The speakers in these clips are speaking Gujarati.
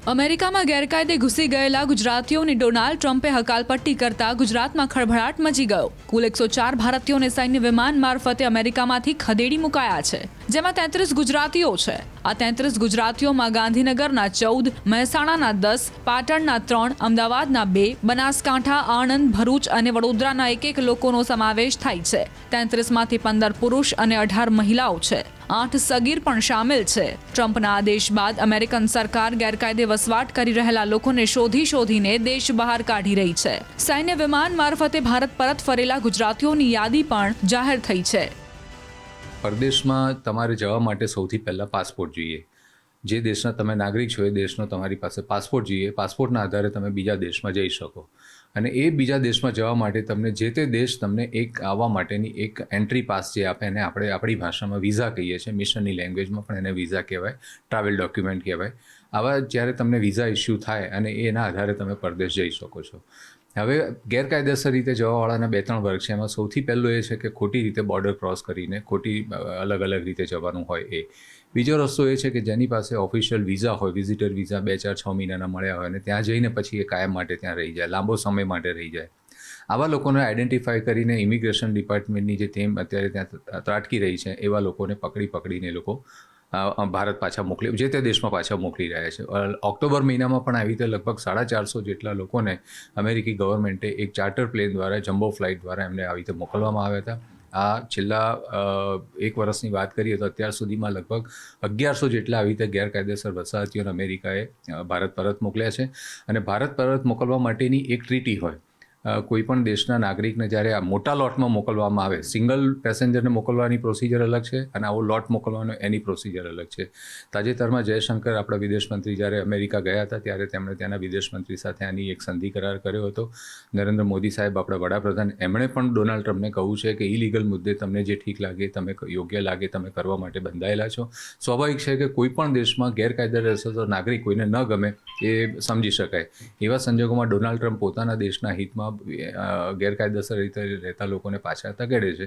અમેરિકામાં ગેરકાયદે ઘૂસી ગયેલા ગુજરાતીઓની ડોનાલ્ડ ટ્રમ્પે હકાલપટ્ટી કરતા ગુજરાતમાં ખળભળાટ મચી ગયો. કુલ 104 ભારતીયોને સૈન્ય વિમાન મારફતે અમેરિકામાંથી ખદેડી મુકાયા છે, જેમાં 33 ગુજરાતીઓ છે. આ 33 ગુજરાતીઓમાં ગાંધીનગરના 14, મહેસાણાના 10, પાટણના 3, અમદાવાદના 2, બનાસકાંઠા, આણંદ, ભરૂચ અને વડોદરાના એક લોકોનો સમાવેશ થાય છે. 33માંથી 15 પુરુષ અને 18 મહિલાઓ છે. 8 સગીર પણ સામેલ છે. ટ્રમ્પના આદેશ બાદ અમેરિકન સરકાર ગેરકાયદે વસવાટ કરી રહેલા લોકોને શોધીને દેશ બહાર કાઢી રહી છે. સૈન્ય વિમાન મારફતે ભારત પરત ફરેલા ગુજરાતીઓની યાદી પણ જાહેર થઈ છે. પરદેશમાં તમારે જવા માટે સૌથી પહેલાં પાસપોર્ટ જોઈએ. જે દેશના તમે નાગરિક છો એ દેશનો તમારી પાસે પાસપોર્ટ જોઈએ. પાસપોર્ટના આધારે તમે બીજા દેશમાં જઈ શકો, અને એ બીજા દેશમાં જવા માટે તમને જે તે દેશ તમને એક આવવા માટેની એક એન્ટ્રી પાસ જે આપે, એને આપણે આપણી ભાષામાં વિઝા કહીએ છીએ. મિશનની લેંગ્વેજમાં પણ એને વિઝા કહેવાય, ટ્રાવેલ ડોક્યુમેન્ટ કહેવાય. આવા જ્યારે તમને વિઝા ઇસ્યુ થાય અને એના આધારે તમે પરદેશ જઈ શકો છો. હવે ગેરકાયદેસર રીતે જવાવાળાના 2-3 વર્ગ છે. એમાં સૌથી પહેલું એ છે કે ખોટી રીતે બોર્ડર ક્રોસ કરીને ખોટી અલગ રીતે જવાનું હોય એ. બીજો રસ્તો એ છે કે જેની પાસે ઓફિશિયલ વિઝા હોય, વિઝિટર વિઝા 2-4-6 મહિનાના મળ્યા હોય, અને ત્યાં જઈને પછી એ કાયમ માટે ત્યાં રહી જાય, લાંબો સમય માટે રહી જાય. આવા લોકોને આઈડેન્ટિફાઈ કરીને ઇમિગ્રેશન ડિપાર્ટમેન્ટની જે ટીમ અત્યારે ત્યાં ત્રાટકી રહી છે, એવા લોકોને પકડીને એ લોકો ભારત પાછા મોકલી, જે તે દેશમાં પાછા મોકલી રહ્યા છે. ઓક્ટોબર મહિનામાં પણ આવી રીતે લગભગ 450 જેટલા લોકોને અમેરિકી ગવર્મેન્ટે એક ચાર્ટર પ્લેન દ્વારા, જમ્બો ફ્લાઇટ દ્વારા એમને આવી રીતે મોકલવામાં આવ્યા હતા. આ છેલ્લા 1 વર્ષની વાત કરીએ તો અત્યાર સુધીમાં લગભગ 1100 જેટલા આવી રીતે ગેરકાયદેસર વસાહતીઓને અમેરિકાએ ભારત પરત મોકલ્યા છે. અને ભારત પરત મોકલવા માટેની એક ટ્રીટી હોય. કોઈ પણ દેશના નાગરિકને જ્યારે આ મોટા લોટમાં મોકલવામાં આવે, સિંગલ પેસેન્જરને મોકલવાની પ્રોસિજર અલગ છે અને આવો લોટ મોકલવાનો એની પ્રોસિજર અલગ છે. તાજેતરમાં જયશંકર, આપણા વિદેશ મંત્રી, જ્યારે અમેરિકા ગયા હતા ત્યારે તેમણે ત્યાંના વિદેશ મંત્રી સાથે આની એક સંધિ કરાર કર્યો હતો. નરેન્દ્ર મોદી સાહેબ, આપણા વડાપ્રધાન, એમણે પણ ડોનાલ્ડ ટ્રમ્પને કહ્યું છે કે ઇલીગલ મુદ્દે તમને જે ઠીક લાગે, તમે યોગ્ય લાગે, તમે કરવા માટે બંધાયેલા છો. સ્વાભાવિક છે કે કોઈ પણ દેશમાં ગેરકાયદેસર નાગરિક કોઈને ન ગમે એ સમજી શકાય. એવા સંજોગોમાં ડોનાલ્ડ ટ્રમ્પ પોતાના દેશના હિતમાં ગેરકાયદેસર રીતે રહેતા લોકોને પાછા ધકેડે છે,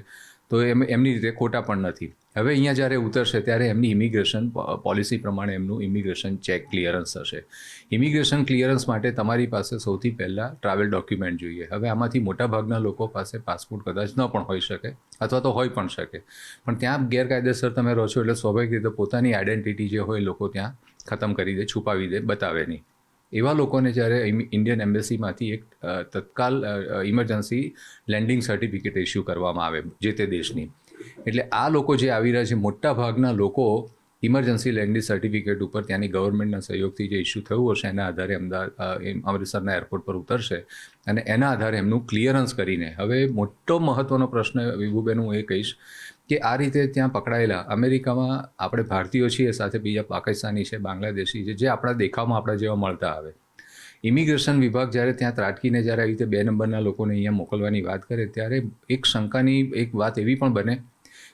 તો એમની રીતે ખોટા પણ નથી. હવે અહીંયા જ્યારે ઉતરશે ત્યારે એમની ઇમિગ્રેશન પોલિસી પ્રમાણે એમનું ઇમિગ્રેશન ચેક ક્લિયરન્સ હશે. ઇમિગ્રેશન ક્લિયરન્સ માટે તમારી પાસે સૌથી પહેલાં ટ્રાવેલ ડોક્યુમેન્ટ જોઈએ. હવે આમાંથી મોટાભાગના લોકો પાસે પાસપોર્ટ કદાચ ન પણ હોઈ શકે, અથવા તો હોઈ પણ શકે, પણ ત્યાં ગેરકાયદેસર તમે રહો છો એટલે સ્વાભાવિક રીતે પોતાની આઈડેન્ટિટી જે હોય લોકો ત્યાં ખતમ કરી દે, છુપાવી દે, બતાવે નહીં. એવા લોકોને જ્યારે ઇન્ડિયન એમ્બેસીમાંથી એક તત્કાલ ઇમરજન્સી લેન્ડિંગ સર્ટિફિકેટ ઇસ્યુ કરવામાં આવે જે તે દેશની, એટલે આ લોકો જે આવી રહ્યા છે, મોટા ભાગના લોકો ઇમરજન્સી લેન્ડિંગ સર્ટિફિકેટ ઉપર ત્યાંની ગવર્મેન્ટના સહયોગથી જે ઇસ્યુ થયું હશે એના આધારે અમૃતસરના એરપોર્ટ પર ઉતરશે, અને એના આધારે એમનું ક્લિયરન્સ કરીને. હવે મોટો મહત્ત્વનો પ્રશ્ન વિભુબેન હું એ કહીશ કે આ રીતે ત્યાં પકડાયેલા અમેરિકામાં આપણે ભારતીયો છીએ, સાથે બીજા પાકિસ્તાની છે, બાંગ્લાદેશી છે, જે આપણા દેખાવમાં આપણા જેવા મળતા આવે. ઇમિગ્રેશન વિભાગ જ્યારે ત્યાં ત્રાટકીને જ્યારે આવી રીતે 2 નંબરના લોકોને અહીંયા મોકલવાની વાત કરે ત્યારે એક શંકાની એક વાત એવી પણ બને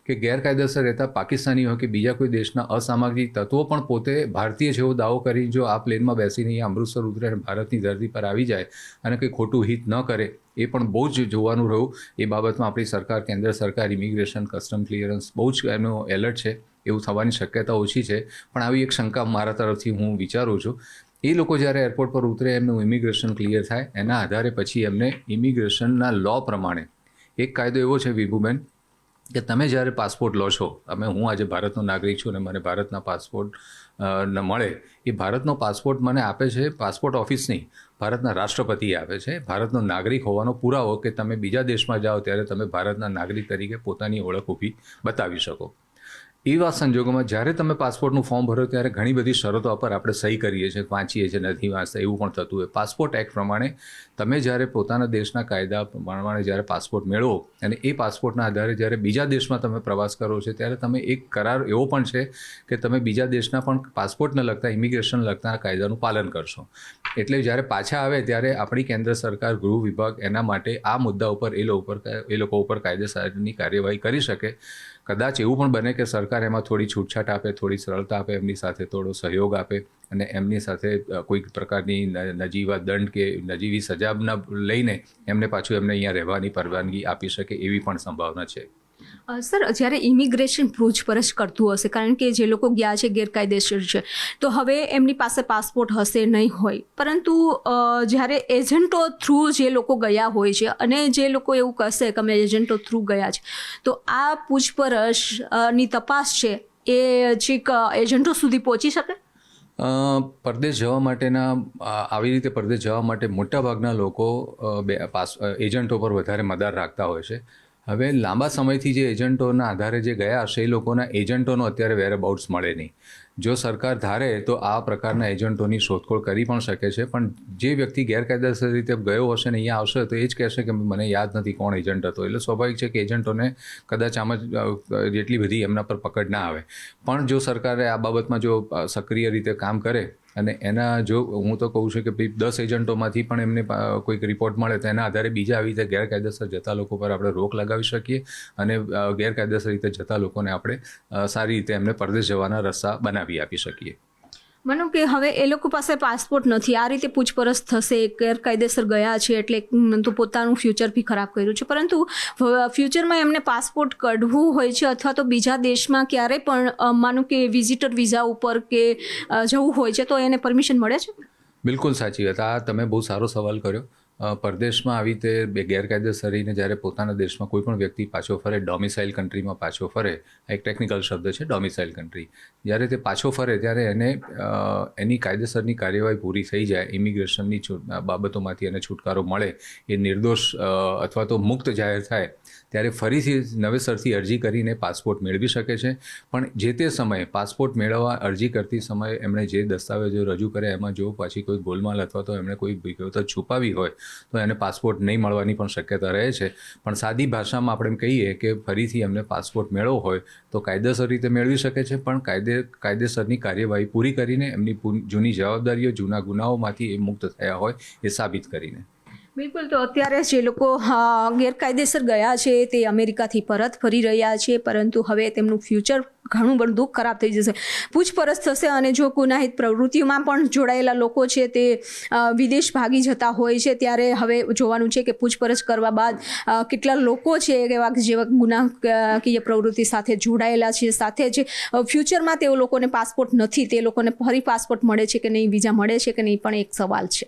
કે ગેરકાયદેસર રહેતા પાકિસ્તાનીઓ કે બીજા કોઈ દેશના અસામાજિક તત્વો પણ પોતે ભારતીય જેવો દાવો કરી જો આ પ્લેનમાં બેસીને અહીંયા અમૃતસર ઉતરે અને ભારતની ધરતી પર આવી જાય અને કંઈ ખોટું હિત ન કરે, એ પણ બહુ જ જોવાનું રહ્યું. એ બાબતમાં આપણી સરકાર, કેન્દ્ર સરકાર, ઇમિગ્રેશન, કસ્ટમ ક્લિયરન્સ બહુ જ એમનો એલર્ટ છે. એવું થવાની શક્યતા ઓછી છે, પણ આવી એક શંકા મારા તરફથી હું વિચારું છું. એ લોકો જ્યારે એરપોર્ટ પર ઉતરે, એમનું ઇમિગ્રેશન ક્લિયર થાય, એના આધારે પછી એમને ઇમિગ્રેશનના લો પ્રમાણે એક કાયદો એવો છે વિભુબેન કે તમે જ્યારે પાસપોર્ટ લો છો, હું આજે ભારતનો નાગરિક છું અને મને ભારતના પાસપોર્ટ મળે, એ ભારતનો પાસપોર્ટ મને આપે છે પાસપોર્ટ ઓફિસ નહીં, ભારતના રાષ્ટ્રપતિએ આપે છે. ભારતનો નાગરિક હોવાનો પુરાવો કે તમે બીજા દેશમાં જાઓ ત્યારે તમે ભારતના નાગરિક તરીકે પોતાની ઓળખ ઊભી બતાવી શકો. એવા સંજોગોમાં જ્યારે તમે પાસપોર્ટનું ફોર્મ ભરો ત્યારે ઘણી બધી શરતો પર આપણે સહી કરીએ છીએ, વાંચીએ છીએ, નથી વાંચતા, એવું પણ થતું હોય. પાસપોર્ટ એક્ટ પ્રમાણે તમે જ્યારે પોતાના દેશના કાયદા પ્રમાણે જ્યારે પાસપોર્ટ મેળવો અને એ પાસપોર્ટના આધારે જ્યારે બીજા દેશમાં તમે પ્રવાસ કરો છો ત્યારે તમે એક કરાર એવો પણ છે કે તમે બીજા દેશના પણ પાસપોર્ટને લગતા, ઇમિગ્રેશન લગતા કાયદાનું પાલન કરશો. એટલે જ્યારે પાછા આવે ત્યારે આપણી કેન્દ્ર સરકાર, ગૃહ વિભાગ એના માટે આ મુદ્દા ઉપર એ લોકો ઉપર કાયદેસરની કાર્યવાહી કરી શકે. કદાચ એવું પણ બને કે સરકાર એમાં થોડી છૂટછાટ આપે, થોડી સરળતા આપે, એમની સાથે થોડો સહયોગ આપે અને એમની સાથે કોઈક પ્રકારની નજીવા દંડ કે નજીવી સજા લઈને એમને પાછું એમને અહીંયા રહેવાની પરવાનગી આપી શકે, એવી પણ સંભાવના છે. સર, જ્યારે ઇમિગ્રેશન પૂછપરછ કરતું હશે, કારણ કે જે લોકો ગયા છે ગેરકાયદેસર છે, તો હવે એમની પાસે પાસપોર્ટ હશે નહીં હોય, પરંતુ જ્યારે એજન્ટો થ્રુ જે લોકો ગયા હોય છે અને જે લોકો એવું કહેશે કે અમે એજન્ટો થ્રુ ગયા છે, તો આ પૂછપરછની તપાસ છે એ છેક એજન્ટો સુધી પહોંચી શકે? પરદેશ જવા માટેના આવી રીતે પરદેશ જવા માટે મોટાભાગના લોકો એજન્ટો પર વધારે મદાર રાખતા હોય છે. હવે લાંબા સમયથી જે એજન્ટોના આધારે જે ગયા હશે એ લોકોના એજન્ટોનો અત્યારે વેરઅબાઉટ્સ મળે નહીં. જો સરકાર ધારે તો આ પ્રકારના એજન્ટોની શોધખોળ કરી પણ શકે છે, પણ જે વ્યક્તિ ગેરકાયદેસર રીતે ગયો હશે ને અહીંયા આવશે તો એ જ કહેશે કે મને યાદ નથી કોણ એજન્ટ હતો. એટલે સ્વાભાવિક છે કે એજન્ટોને કદાચ આમ જ જેટલી બધી એમના પર પકડ ના આવે. પણ જો સરકારે આ બાબતમાં જો સક્રિય રીતે કામ કરે અને એના જો હું તો કહું છું કે 10 એજન્ટોમાંથી પણ એમને કોઈક રિપોર્ટ મળે તો એના આધારે બીજા આવી રીતે ગેરકાયદેસર જતા લોકો પર આપણે રોક લગાવી શકીએ અને ગેરકાયદેસર રીતે જતા લોકોને આપણે સારી રીતે એમને પરદેશ જવાના રસ્તા બનાવી આપી શકીએ. માનો કે હવે એ લોકો પાસે પાસપોર્ટ નથી, આ રીતે પૂછપરછ થશે, ગેરકાયદેસર ગયા છે એટલે તો પોતાનું ફ્યુચર બી ખરાબ કર્યું છે, પરંતુ ફ્યુચરમાં એમને પાસપોર્ટ કાઢવું હોય છે અથવા તો બીજા દેશમાં ક્યારે પણ માનો કે વિઝિટર વિઝા ઉપર કે જવું હોય છે તો એને પરમિશન મળે છે? બિલકુલ સાચી વાત. આ તમે બહુ સારો સવાલ કર્યો. પરદેશમાં આવી રીતે ગેરકાયદેસર રહીને જ્યારે પોતાના દેશમાં કોઈ પણ વ્યક્તિ પાછો ફરે, ડોમિસાઇલ કન્ટ્રીમાં પાછો ફરે, એક ટેકનિકલ શબ્દ છે ડોમિસાઇલ કન્ટ્રી, જ્યારે તે પાછો ફરે ત્યારે એને એની કાયદેસરની કાર્યવાહી પૂરી થઈ જાય, ઇમિગ્રેશનની બાબતોમાંથી એને છુટકારો મળે, એ નિર્દોષ અથવા તો મુક્ત જાહેર થાય, ત્યારે ફરીથી નવેસરથી અરજી કરીને પાસપોર્ટ મેળવી શકે છે. પણ જે તે સમયે પાસપોર્ટ મેળવવા અરજી કરતી સમયે એમણે જે દસ્તાવેજો રજૂ કરે એમાં જો પાછી કોઈ ગોલમાલ અથવા તો એમણે કોઈ વિગતો છુપાવી હોય તો એને પાસપોર્ટ નહીં મળવાની પણ શક્યતા રહે છે. પણ સાદી ભાષામાં આપણે એમ કહીએ કે ફરીથી એમને પાસપોર્ટ મેળવવો હોય તો કાયદેસર રીતે મેળવી શકે છે, પણ કાયદેસરની કાર્યવાહી પૂરી કરીને એમની જૂની જવાબદારીઓ, જૂના ગુનાઓમાંથી એ મુક્ત થયા હોય એ સાબિત કરીને. બિલકુલ. તો અત્યારે જે લોકો ગેરકાયદેસર ગયા છે તે અમેરિકાથી પરત ફરી રહ્યા છે, પરંતુ હવે તેમનું ફ્યુચર ઘણું બધું ખરાબ થઈ જશે. પૂછપરછ થશે અને જો ગુનાહિત પ્રવૃત્તિઓમાં પણ જોડાયેલા લોકો છે તે વિદેશ ભાગી જતા હોય છે, ત્યારે હવે જોવાનું છે કે પૂછપરછ કરવા બાદ કેટલા લોકો છે એવા જેવા ગુનાકીય પ્રવૃત્તિ સાથે જોડાયેલા છે, સાથે જ ફ્યુચરમાં તેઓ લોકોને પાસપોર્ટ નથી તે લોકોને ફરી પાસપોર્ટ મળે છે કે નહીં, વિઝા મળે છે કે નહીં, પણ એક સવાલ છે.